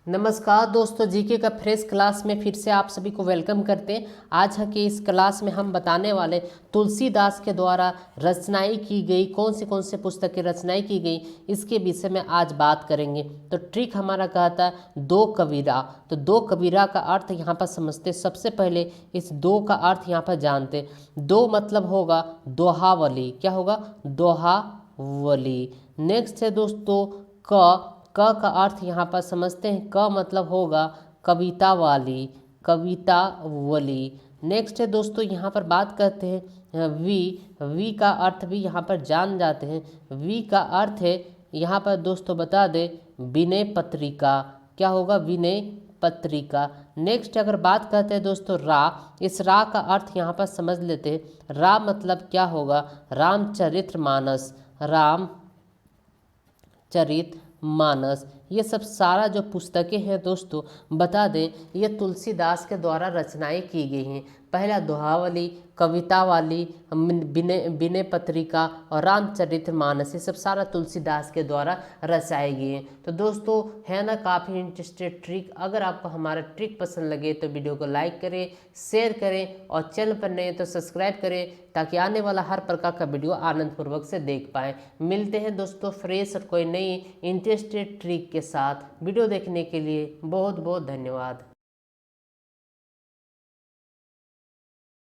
नमस्कार दोस्तों, जीके का फ्रेश क्लास में फिर से आप सभी को वेलकम करते हैं। आज के इस क्लास में हम बताने वाले तुलसीदास के द्वारा रचनाएं की गई कौन से पुस्तकें रचनाएं की गई, इसके विषय में आज बात करेंगे। तो ट्रिक हमारा कहता है दो कबीरा। तो दो कबीरा का अर्थ यहाँ पर समझते। सबसे पहले इस दो का अर्थ यहाँ पर जानते। दो मतलब होगा दोहावली। क्या होगा? दोहावली। नेक्स्ट है दोस्तों क का अर्थ यहाँ पर समझते हैं। क मतलब होगा कविता वाली, कवितावली। नेक्स्ट है दोस्तों यहाँ पर बात करते हैं वी का अर्थ भी यहाँ पर जान जाते हैं। वी का अर्थ है यहाँ पर दोस्तों बता दें विनय पत्रिका। क्या होगा? विनय पत्रिका। नेक्स्ट अगर बात करते हैं दोस्तों इस रा का अर्थ यहाँ पर समझ लेते हैं। रा मतलब क्या होगा? रामचरितमानस, रामचरितमानस। ये सब सारा जो पुस्तकें हैं दोस्तों बता दें, ये तुलसीदास के द्वारा रचनाएं की गई हैं। पहला दोहावली, कविता वाली, विनय पत्रिका और रामचरितमानस, ये सब सारा तुलसीदास के द्वारा रचाई गई हैं। तो दोस्तों है ना काफ़ी इंटरेस्टेड ट्रिक। अगर आपको हमारा ट्रिक पसंद लगे तो वीडियो को लाइक करें, शेयर करें और चैनल पर नए तो सब्सक्राइब करें, ताकि आने वाला हर प्रकार का वीडियो आनंदपूर्वक से देख पाएँ। मिलते हैं दोस्तों फ्रेश और कोई नई इंटरेस्टेड ट्रिक के साथ। वीडियो देखने के लिए बहुत बहुत धन्यवाद।